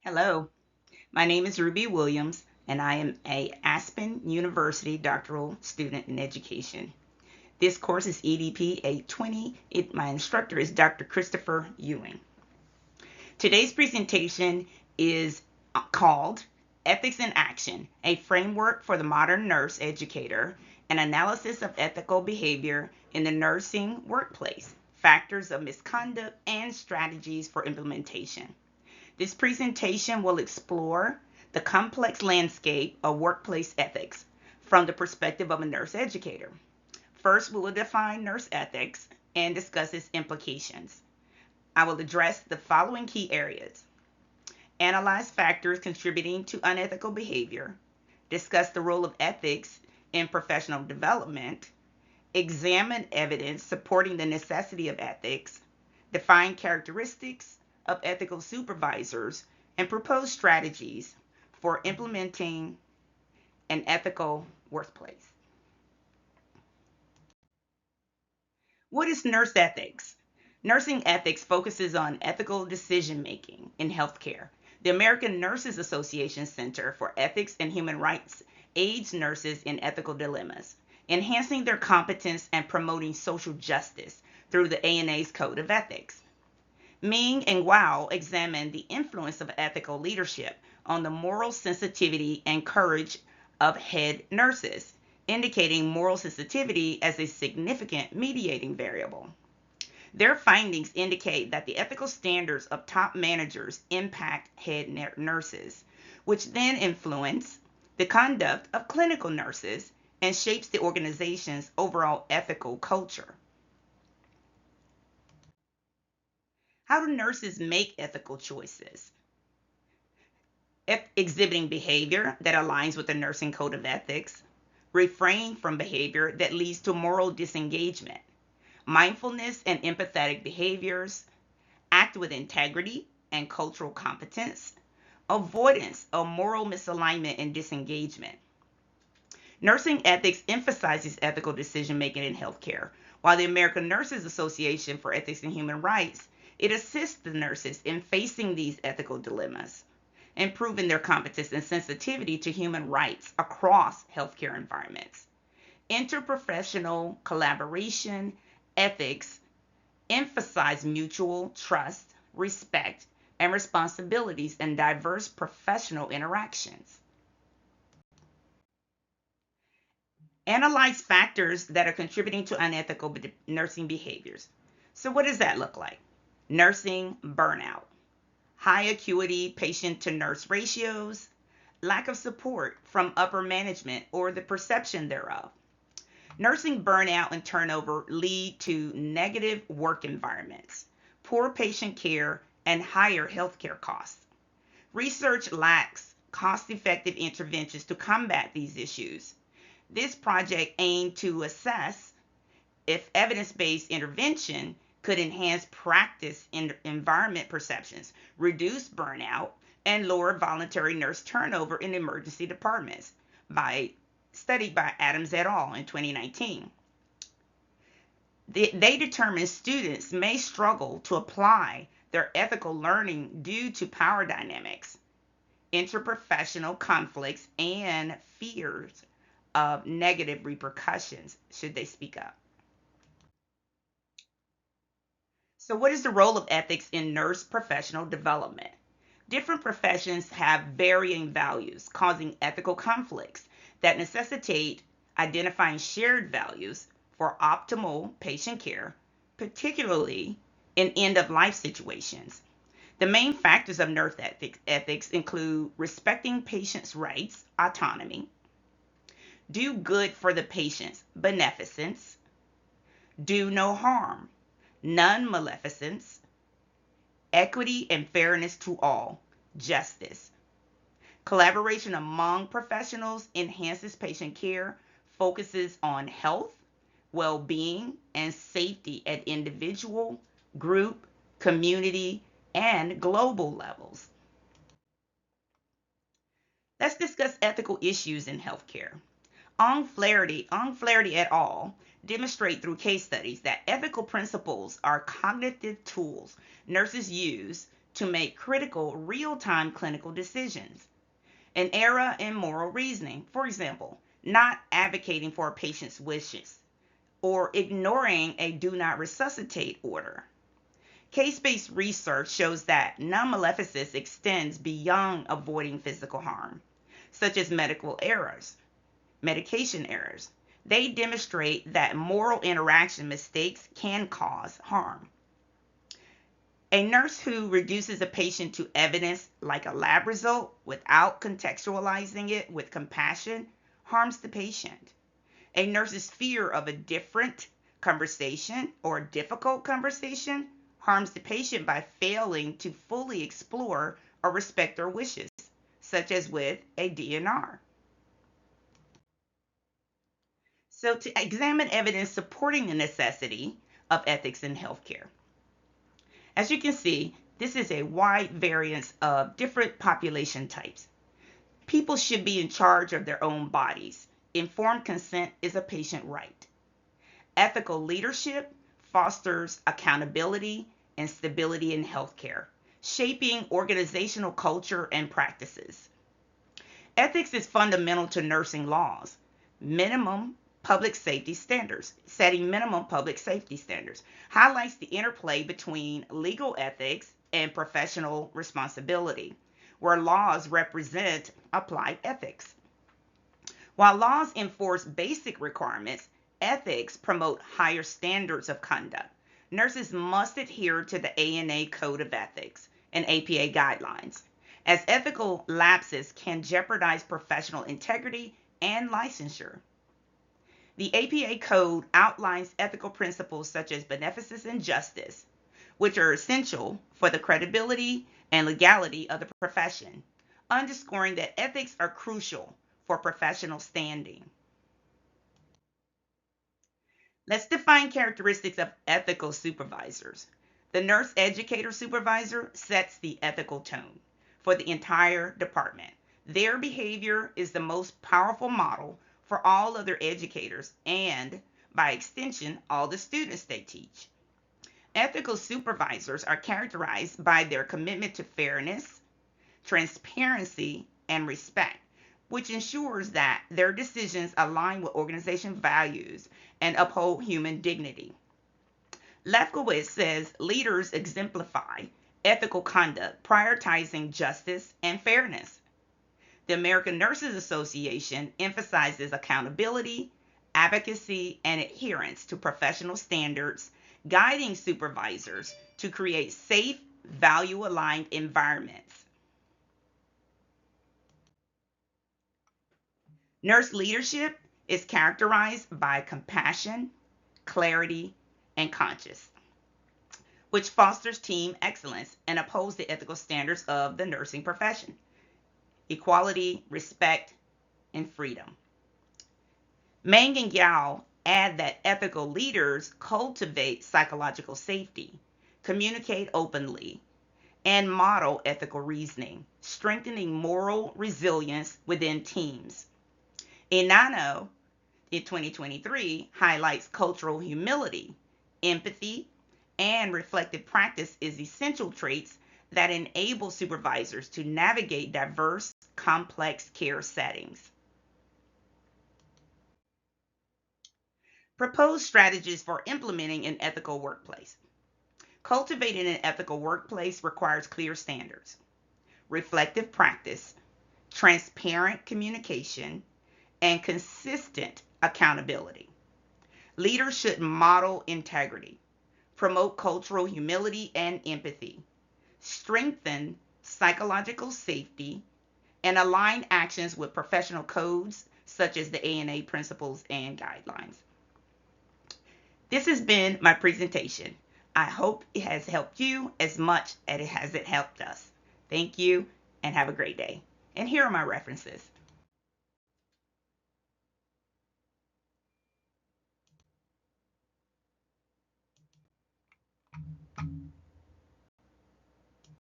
Hello, my name is Ruby Williams, and I am a Aspen University doctoral student in education. This course is EDP 820. My instructor is Dr. Christopher Ewing. Today's presentation is called Ethics in Action, a framework for the modern nurse educator, an analysis of ethical behavior in the nursing workplace, factors of misconduct, and strategies for implementation. This presentation will explore the complex landscape of workplace ethics from the perspective of a nurse educator. First, we will define nurse ethics and discuss its implications. I will address the following key areas: analyze factors contributing to unethical behavior, discuss the role of ethics in professional development, examine evidence supporting the necessity of ethics, define characteristics of ethical supervisors, and propose strategies for implementing an ethical workplace. What is nurse ethics? Nursing ethics focuses on ethical decision making in healthcare. The American Nurses Association Center for Ethics and Human Rights aids nurses in ethical dilemmas, enhancing their competence and promoting social justice through the ANA's Code of Ethics. Ming and Wow examine the influence of ethical leadership on the moral sensitivity and courage of head nurses, indicating moral sensitivity as a significant mediating variable. Their findings indicate that the ethical standards of top managers impact head nurses, which then influence the conduct of clinical nurses and shapes the organization's overall ethical culture. How do nurses make ethical choices? Exhibiting behavior that aligns with the nursing code of ethics, refrain from behavior that leads to moral disengagement, mindfulness and empathetic behaviors, act with integrity and cultural competence, avoidance of moral misalignment and disengagement. Nursing ethics emphasizes ethical decision making in healthcare, while the American Nurses Association for Ethics and Human Rights, it assists the nurses in facing these ethical dilemmas, improving their competence and sensitivity to human rights across healthcare environments. Interprofessional collaboration ethics emphasize mutual trust, respect, and responsibilities in diverse professional interactions. Analyze factors that are contributing to unethical nursing behaviors. So, what does that look like? Nursing burnout, high acuity patient to nurse ratios, lack of support from upper management or the perception thereof. Nursing burnout and turnover lead to negative work environments, poor patient care, and higher healthcare costs. Research lacks cost-effective interventions to combat these issues. This project aimed to assess if evidence-based intervention could enhance practice environment perceptions, reduce burnout, and lower voluntary nurse turnover in emergency departments, studied by Adams et al. In 2019. They determined students may struggle to apply their ethical learning due to power dynamics, interprofessional conflicts, and fears of negative repercussions should they speak up. So, what is the role of ethics in nurse professional development? Different professions have varying values, causing ethical conflicts that necessitate identifying shared values for optimal patient care, particularly in end of life situations. The main factors of nurse ethics include respecting patients' rights, autonomy, do good for the patient's beneficence, do no harm, non-maleficence, equity and fairness to all, justice. Collaboration among professionals enhances patient care, focuses on health, well-being, and safety at individual, group, community, and global levels. Let's discuss ethical issues in healthcare. Flaherty et al. Demonstrate through case studies that ethical principles are cognitive tools nurses use to make critical real-time clinical decisions. An error in moral reasoning, for example, not advocating for a patient's wishes or ignoring a do not resuscitate order. Case-based research shows that non-maleficence extends beyond avoiding physical harm, such as medication errors. They demonstrate that moral interaction mistakes can cause harm. A nurse who reduces a patient to evidence like a lab result without contextualizing it with compassion harms the patient. A nurse's fear of a different conversation or difficult conversation harms the patient by failing to fully explore or respect their wishes, such as with a DNR. So, to examine evidence supporting the necessity of ethics in healthcare. As you can see, this is a wide variance of different population types. People should be in charge of their own bodies. Informed consent is a patient right. Ethical leadership fosters accountability and stability in healthcare, shaping organizational culture and practices. Ethics is fundamental to nursing laws. Setting minimum public safety standards highlights the interplay between legal ethics and professional responsibility, where laws represent applied ethics. While laws enforce basic requirements, ethics promote higher standards of conduct. Nurses must adhere to the ANA Code of Ethics and APA guidelines, as ethical lapses can jeopardize professional integrity and licensure. The APA Code outlines ethical principles such as beneficence and justice, which are essential for the credibility and legality of the profession, underscoring that ethics are crucial for professional standing. Let's define characteristics of ethical supervisors. The nurse educator supervisor sets the ethical tone for the entire department. Their behavior is the most powerful model for all other educators and, by extension, all the students they teach. Ethical supervisors are characterized by their commitment to fairness, transparency, and respect, which ensures that their decisions align with organization values and uphold human dignity. Lefkowitz says leaders exemplify ethical conduct, prioritizing justice and fairness. The American Nurses Association emphasizes accountability, advocacy, and adherence to professional standards, guiding supervisors to create safe, value-aligned environments. Nurse leadership is characterized by compassion, clarity, and conscience, which fosters team excellence and upholds the ethical standards of the nursing profession. Equality, respect, and freedom. Meng and Yao add that ethical leaders cultivate psychological safety, communicate openly, and model ethical reasoning, strengthening moral resilience within teams. Inano, in 2023, highlights cultural humility, empathy, and reflective practice as essential traits that enable supervisors to navigate diverse, complex care settings. Propose strategies for implementing an ethical workplace. Cultivating an ethical workplace requires clear standards, reflective practice, transparent communication, and consistent accountability. Leaders should model integrity, promote cultural humility and empathy, strengthen psychological safety, and align actions with professional codes such as the ANA principles and guidelines. This has been my presentation. I hope it has helped you as much as it has helped us. Thank you and have a great day. And here are my references.